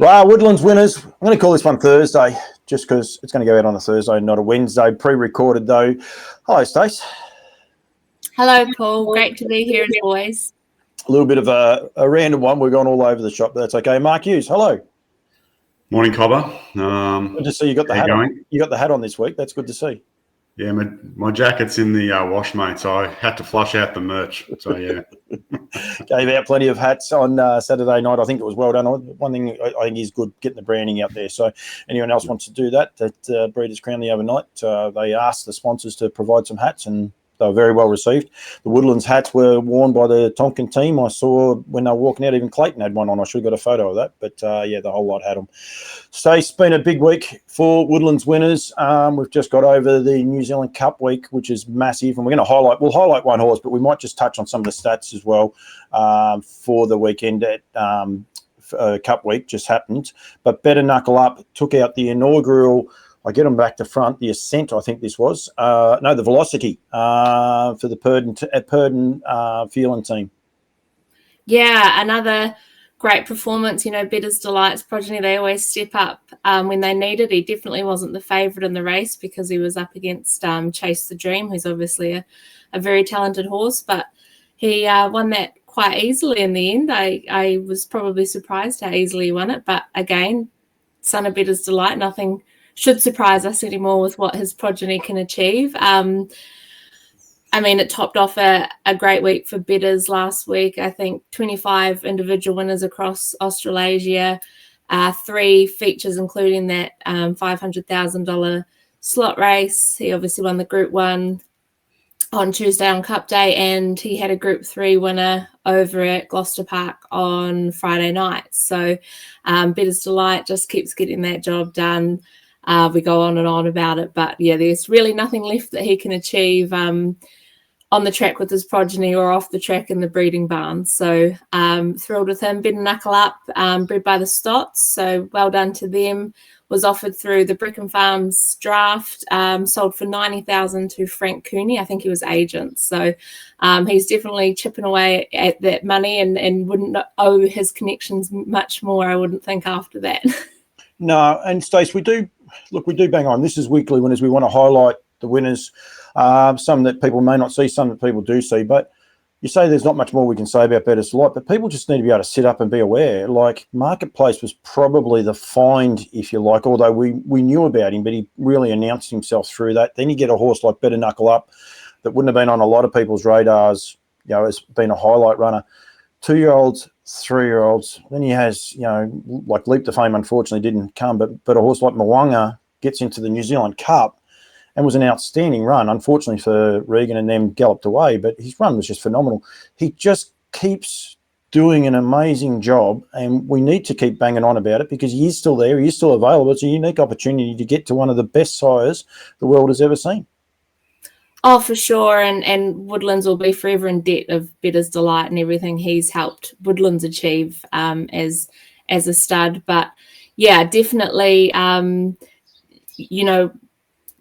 Right, Woodlands winners. I'm going to call this one Thursday just because it's going to go out on a Thursday, not a Wednesday. Pre-recorded though. Hello, Stace. Hello, Paul. Great to be here as always. A little bit of a random one. We're going all over the shop, but that's okay. Mark Hughes, hello. Morning, Cobber. Good to see you got the hat on. You got the hat on this week. That's good to see. Yeah, my jacket's in the wash, mate, so I had to flush out the merch. So, yeah. Gave out plenty of hats on Saturday night. I think it was well done. One thing I think is good, getting the branding out there. So anyone else wants to do that at Breeders' Crown the overnight, they asked the sponsors to provide some hats and they were very well received. The Woodlands hats were worn by the Tonkin team. I saw when they were walking out, even Clayton had one on. I should have got a photo of that. But, yeah, the whole lot had them. Stace, it's been a big week for Woodlands winners. We've just got over the New Zealand Cup week, which is massive. And we're going to we'll highlight one horse, but we might just touch on some of the stats as well for the weekend at Cup week just happened. But Better Knuckle Up took out the inaugural, I get them back to front, the Ascent, I think this was. The Velocity for the Purdon Phelan team. Yeah, another great performance. You know, Bitters Delight's progeny, they always step up when they need it. He definitely wasn't the favourite in the race because he was up against Chase the Dream, who's obviously a very talented horse, but he won that quite easily in the end. I was probably surprised how easily he won it, but again, son of Bitters Delight, nothing should surprise us anymore with what his progeny can achieve. It topped off a great week for bidders last week. I think 25 individual winners across Australasia, 3 features, including that $500,000 slot race. He obviously won the Group 1 on Tuesday on Cup Day, and he had a Group 3 winner over at Gloucester Park on Friday night. So Bitters Delight just keeps getting that job done. We go on and on about it, but yeah, there's really nothing left that he can achieve on the track with his progeny or off the track in the breeding barn. So thrilled with him. Better Knuckle Up, bred by the Stotts, so well done to them. Was offered through the Brecon Farms draft, sold for $90,000 to Frank Cooney. I think he was agent. So he's definitely chipping away at that money and wouldn't owe his connections much more, I wouldn't think, after that. No, and Stace, we do bang on. This is weekly winners. We want to highlight the winners, some that people may not see, some that people do see. But you say there's not much more we can say about Better Delight, but people just need to be able to sit up and be aware. Like, Marketplace was probably the find, if you like, although we knew about him, but he really announced himself through that. Then you get a horse like Better Knuckle Up that wouldn't have been on a lot of people's radars, has been a highlight runner. 2-year-olds, 3-year-olds. Then he has, like Leap to Fame unfortunately didn't come, but a horse like Mwanga gets into the New Zealand Cup and was an outstanding run. Unfortunately for Regan and them, galloped away, but his run was just phenomenal. He just keeps doing an amazing job, and we need to keep banging on about it because he is still there. He is still available. It's a unique opportunity to get to one of the best sires the world has ever seen. Oh, for sure. And Woodlands will be forever in debt of Better's Delight and everything he's helped Woodlands achieve as a stud. But yeah, definitely,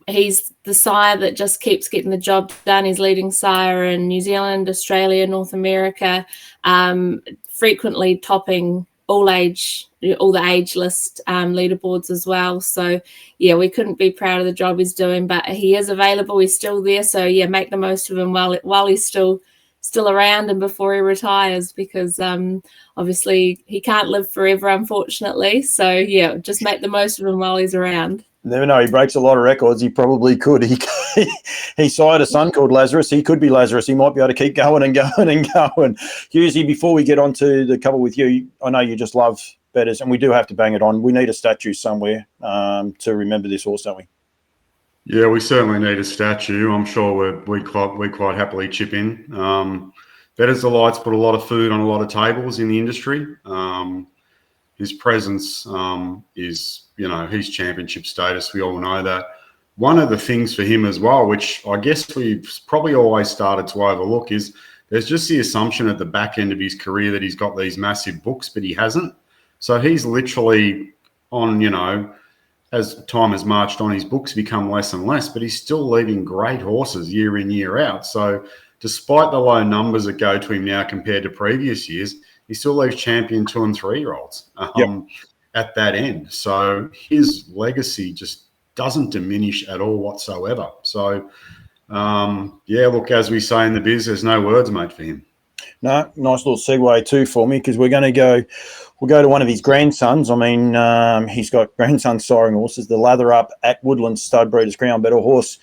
he's the sire that just keeps getting the job done. He's leading sire in New Zealand, Australia, North America, frequently topping all the age list leaderboards as well. So yeah, we couldn't be proud of the job he's doing, but he is available. He's still there. So yeah, make the most of him while he's still around and before he retires, because obviously he can't live forever, unfortunately. So yeah, just make the most of him while he's around. Never know. He breaks a lot of records. He probably could. He sired a son called Lazarus. He could be Lazarus. He might be able to keep going and going and going. Hughesy, before we get on to the couple with you, I know you just love Betters, and we do have to bang it on. We need a statue somewhere to remember this horse, don't we? Yeah, we certainly need a statue. I'm sure we quite happily chip in. Betters Delight's put a lot of food on a lot of tables in the industry. His presence is, he's championship status. We all know that. One of the things for him as well, which I guess we've probably always started to overlook, is there's just the assumption at the back end of his career that he's got these massive books, but he hasn't. So he's literally on, as time has marched on, his books become less and less, but he's still leading great horses year in, year out. So despite the low numbers that go to him now compared to previous years, he still leaves champion 2- and 3-year-olds. Yep. at that end. So his legacy just doesn't diminish at all whatsoever. So, yeah, look, as we say in the biz, there's no words, mate, for him. No, nice little segue too for me, because we'll go to one of his grandsons. I mean, he's got grandsons siring horses, the Lather Up at Woodlands Stud Breeders' Crown Bet, a horse,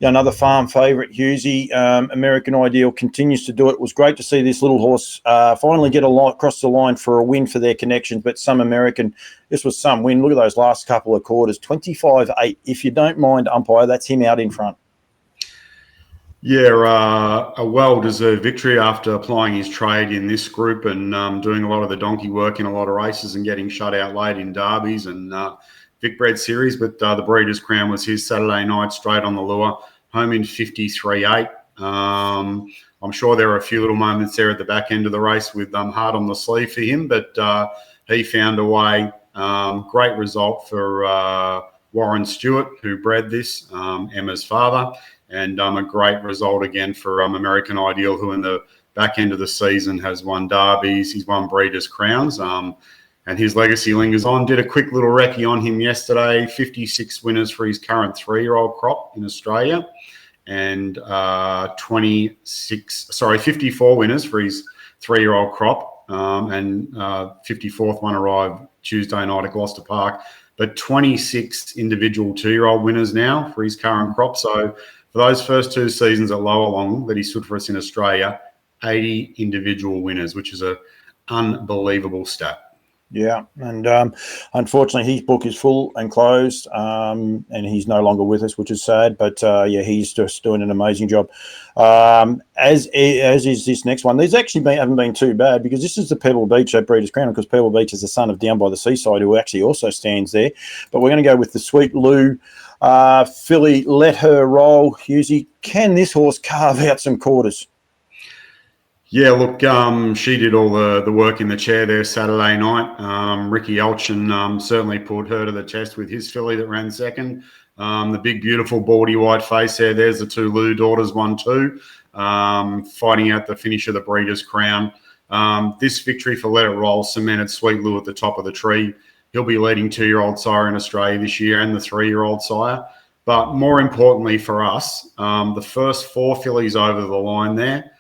another farm favourite, Husey. American Ideal continues to do it. It was great to see this little horse finally get across the line for a win for their connections, but some American, this was some win. Look at those last couple of quarters, 25-8. If you don't mind, umpire, that's him out in front. Yeah, a well-deserved victory after applying his trade in this group and doing a lot of the donkey work in a lot of races and getting shut out late in derbies and Vic Bred Series. But the Breeders' Crown was his Saturday night, straight on the lure, home in 53-8. I'm sure there were a few little moments there at the back end of the race with hard on the sleeve for him, but he found a way. Great result for Warren Stewart, who bred this, Emma's father. And a great result again for American Ideal, who in the back end of the season has won derbies. He's won Breeders' Crowns, and his legacy lingers on. Did a quick little recce on him yesterday. 56 winners for his current 3-year-old crop in Australia, and 54 winners for his 3-year-old crop, and 54th one arrived Tuesday night at Gloucester Park. But 26 individual 2-year-old winners now for his current crop. So for those first 2 seasons at Lower Long that he stood for us in Australia, 80 individual winners, which is an unbelievable stat. Yeah, and unfortunately his book is full and closed, and he's no longer with us, which is sad. But yeah, he's just doing an amazing job. As is this next one. These actually haven't been too bad, because this is the Pebble Beach at Breeders' Crown, because Pebble Beach is the son of Down by the Seaside, who actually also stands there. But we're going to go with the Sweet Lou filly, Let Her Roll. Husey, can this horse carve out some quarters? Yeah, look, she did all the work in the chair there Saturday night. Ricky Elchin certainly put her to the test with his filly that ran second. The big, beautiful, baldy white face there. There's the 2 Lou daughters, 1-2, fighting out the finish of the Breeders' Crown. This victory for Let It Roll cemented Sweet Lou at the top of the tree. He'll be leading 2-year-old sire in Australia this year and the 3-year-old sire. But more importantly for us, the first 4 fillies over the line there,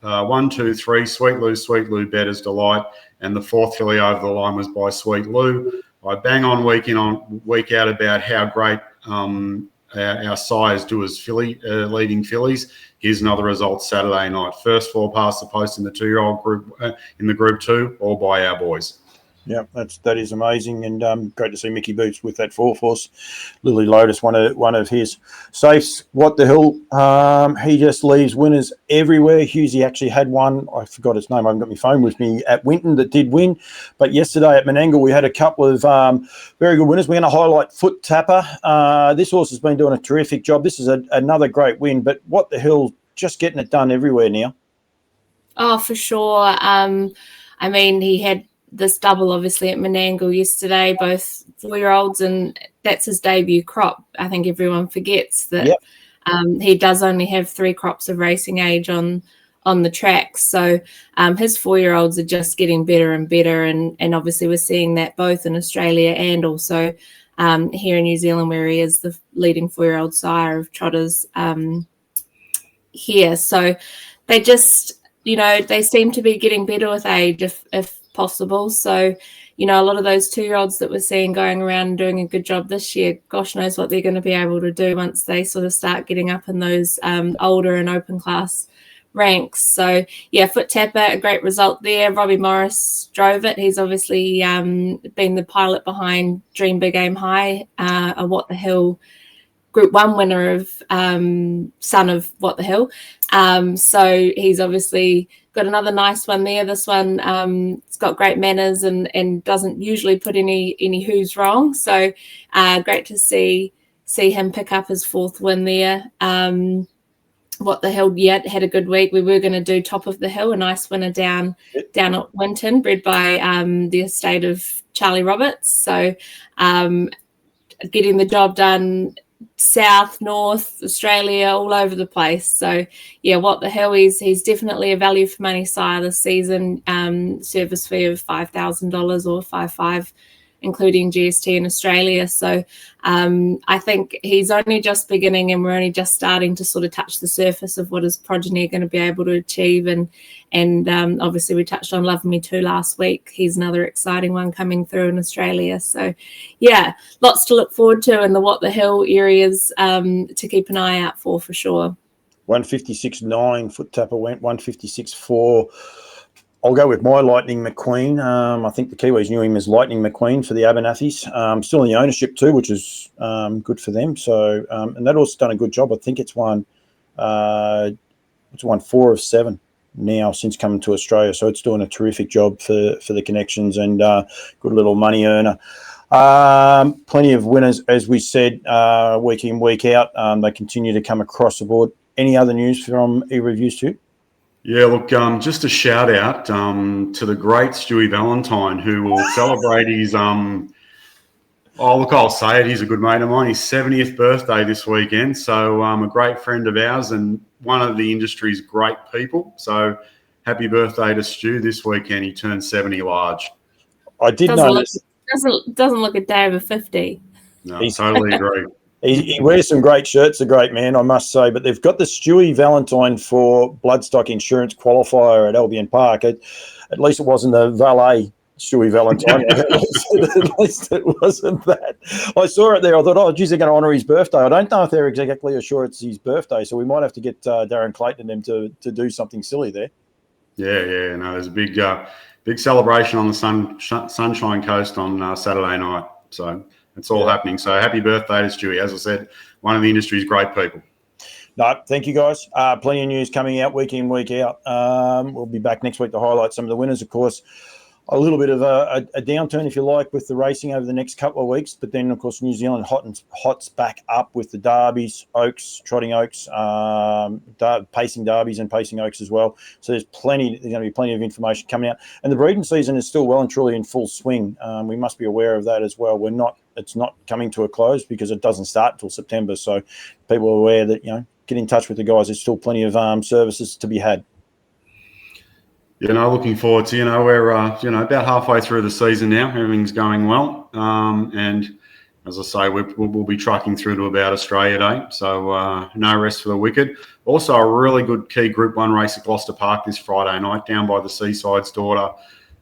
1, 2, 3, Sweet Lou, Better's Delight, and the 4th filly over the line was by Sweet Lou. I bang on week in on week out about how great our sires do as leading fillies. Here's another result Saturday night. First 4 past the post in the 2-year-old group, in the Group 2, all by our boys. Yeah, that is amazing, and great to see Mickey Boots with that 4th horse. Lily Lotus, one of his safes. What the hell? He just leaves winners everywhere. Husey actually had one. I forgot its name. I haven't got my phone with me at Winton that did win. But yesterday at Menangle, we had a couple of very good winners. We're going to highlight Foot Tapper. This horse has been doing a terrific job. This is another great win. But what the hell? Just getting it done everywhere now. Oh, for sure. I mean, he had this double obviously at Menangle yesterday, both 4-year-olds, and that's his debut crop. I think everyone forgets that. Yep. He does only have 3 crops of racing age on the track. So his 4-year-olds are just getting better and better, and obviously we're seeing that both in Australia and also here in New Zealand, where he is the leading 4-year-old sire of trotters here. So they just, they seem to be getting better with age if possible. So, a lot of those 2-year-olds that we're seeing going around and doing a good job this year, gosh knows what they're going to be able to do once they sort of start getting up in those older and open class ranks. So, yeah, Foot Tapper, a great result there. Robbie Morris drove it. He's obviously been the pilot behind Dream Big Aim High, a What the Hill Group 1 winner of son of What the Hill. So he's obviously got another nice one there. This one, it's got great manners and doesn't usually put any who's wrong. So great to see him pick up his 4th win there. What the Hill, yeah, had a good week. We were going to do Top of the Hill, a nice winner down at Winton, bred by the estate of Charlie Roberts. So getting the job done south, north, Australia, all over the place. So yeah, What the Hell, he's definitely a value for money sire this season. Service fee of $5,000 or 5,500 including GST in Australia. So I think he's only just beginning, and we're only just starting to sort of touch the surface of what his progeny are going to be able to achieve. And obviously we touched on Love Me Too last week. He's another exciting one coming through in Australia. So yeah, lots to look forward to in the What the Hill areas to keep an eye out for sure. 156.9 foot tapper went 156.4. I'll go with my Lightning McQueen. I think the Kiwis knew him as Lightning McQueen for the Abernathys. Still in the ownership too, which is good for them. So and that also done a good job. I think it's won 4 of 7 now since coming to Australia. So it's doing a terrific job for the connections, and good little money earner. Plenty of winners, as we said, week in, week out. They continue to come across the board. Any other news from e-reviews too? Yeah, look, just a shout out to the great Stewie Valentine, who will celebrate his, I'll say it, he's a good mate of mine, his 70th birthday this weekend. So a great friend of ours and one of the industry's great people. So happy birthday to Stu this weekend. He turned 70 large. I did notice. Doesn't look a day over 50. No, totally agree. He wears some great shirts, a great man, I must say. But they've got the Stewie Valentine for Bloodstock Insurance qualifier at Albion Park. At least it wasn't the valet Stewie Valentine. At least it wasn't that. I saw it there. I thought, oh, geez, they're going to honour his birthday. I don't know if they're exactly sure it's his birthday, so we might have to get Darren Clayton and them to do something silly there. Yeah. No, there's a big celebration on the Sunshine Coast on Saturday night. So it's all happening. So happy birthday to Stewie. As I said, one of the industry's great people. No, thank you, guys. Plenty of news coming out week in, week out. We'll be back next week to highlight some of the winners, of course. A little bit of a downturn, if you like, with the racing over the next couple of weeks. But then, of course, New Zealand hots back up with the derbies, Oaks, Trotting Oaks, pacing derbies and pacing Oaks as well. So there's going to be plenty of information coming out. And the breeding season is still well and truly in full swing. We must be aware of that as well. It's not coming to a close because it doesn't start until September. So people are aware that, get in touch with the guys. There's still plenty of services to be had. Looking forward to, we're, about halfway through the season now. Everything's going well. And as I say, we'll be trucking through to about Australia Day. So no rest for the wicked. Also a really good key Group 1 race at Gloucester Park this Friday night, Down by the Seaside's daughter,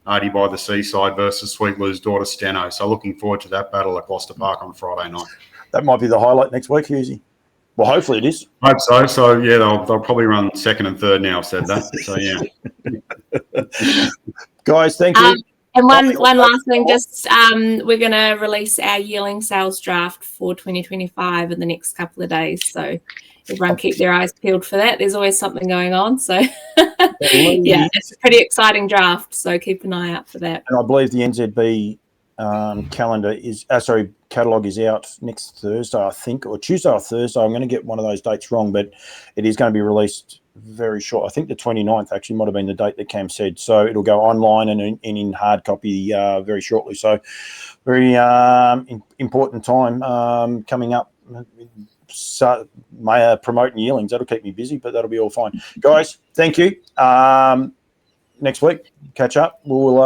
Artie by the Seaside versus Sweet Lou's daughter, Steno. So looking forward to that battle at Gloucester Park on Friday night. That might be the highlight next week, Husey. Well, hopefully it is. Hope so. So, yeah, they'll probably run second and third now, I've said that. So, yeah. Guys, thank you. And one last thing, just we're going to release our yearling sales draft for 2025 in the next couple of days. So everyone keep their eyes peeled for that. There's always something going on. So, yeah, it's a pretty exciting draft. So keep an eye out for that. And I believe the NZB catalogue is out next Thursday, I think, or Tuesday or Thursday. I'm going to get one of those dates wrong, but it is going to be released very short. I think the 29th actually might have been the date that Cam said. So it'll go online and in hard copy very shortly. So very important time coming up. Promoting yearlings. That'll keep me busy, but that'll be all fine. Guys, thank you. Next week, catch up. We'll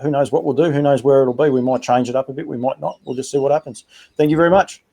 who knows what we'll do? Who knows where it'll be? We might change it up a bit. We might not. We'll just see what happens. Thank you very much.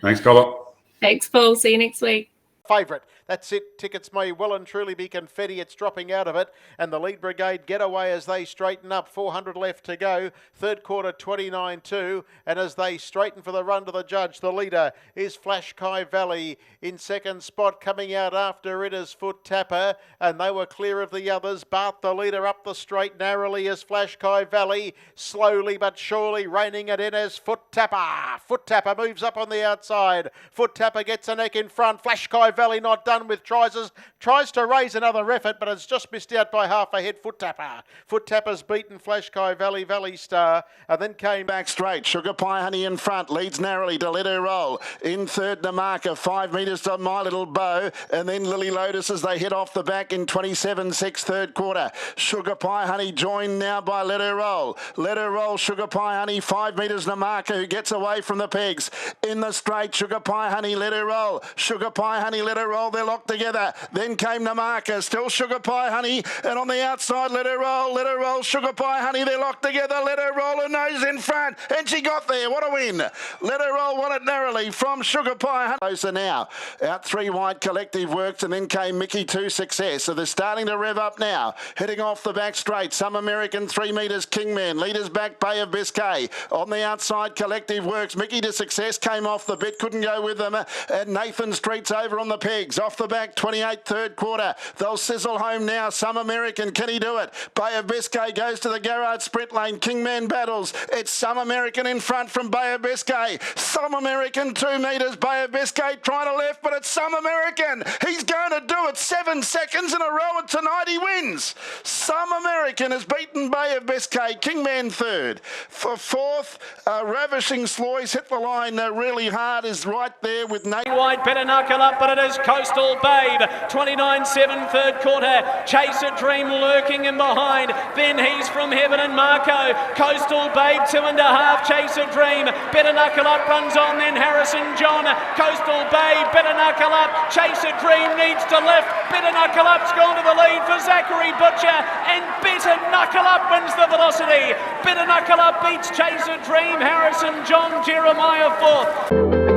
Thanks, Colin. Thanks, Paul. See you next week. Favourite. That's it. Tickets may well and truly be confetti. It's dropping out of it. And the lead brigade get away as they straighten up. 400 left to go. Third quarter, 29-2. And as they straighten for the run to the judge, the leader is Flash Kai Valley. In second spot, coming out after it is Foot Tapper. And they were clear of the others. Bart, the leader, up the straight narrowly as Flash Kai Valley. Slowly but surely reining it in as Foot Tapper. Foot Tapper moves up on the outside. Foot Tapper gets a neck in front. Flash Kai Valley not done with tries to raise another effort, but it's just missed out by half a head. Foot Tapper. Foot Tapper's beaten Flash Kai Valley Star, and then came back straight. Sugar Pie Honey in front, leads narrowly to Let Her Roll. In third, the marker, 5 metres to My Little Bow, and then Lily Lotus as they head off the back in 27-6 third quarter. Sugar Pie Honey joined now by Let Her Roll. Let Her Roll, Sugar Pie Honey, 5 metres to marker, who gets away from the pegs. In the straight, Sugar Pie Honey, Let Her Roll. Sugar Pie Honey, Let Her Roll. They're they're locked together. Then came the marker, still Sugar Pie Honey, and on the outside, Let Her Roll, Sugar Pie Honey, they're locked together. Let Her Roll, her nose in front, and she got there. What a win. Let Her Roll won it narrowly from Sugar Pie Honey. Closer now. Out 3 wide, Collective Works, and then came Mickey 2 Success. So they're starting to rev up now. Heading off the back straight, Some American 3 metres, Kingman. Leaders back, Bay of Biscay. On the outside, Collective Works. Mickey to Success came off the bit, couldn't go with them. And Nathan Street's over on the pegs. Off the back, 28 third quarter. They'll sizzle home now. Some American, can he do it? Bay of Biscay goes to the Garrard sprint lane. Kingman battles. It's Some American in front from Bay of Biscay. Some American 2 metres. Bay of Biscay trying to left, but it's Some American. He's going to do it 7 seconds in a row, and tonight he wins. Some American has beaten Bay of Biscay. Kingman third. For fourth, Ravishing Sloy's hit the line really hard, is right there with Nate. Wide, better knuckle up, but it is Coastal Babe. 29-7 third quarter. Chase a Dream lurking in behind. Then he's from Heaven and Marco. Coastal Babe 2.5. Chase a Dream. Better knuckle up runs on. Then Harrison John. Coastal Babe. Better knuckle up. Chase a Dream needs to lift. Better knuckle up's gone to the lead for Zachary Butcher. And Better knuckle up wins the velocity. Better knuckle up beats Chase a Dream. Harrison John. Jeremiah fourth.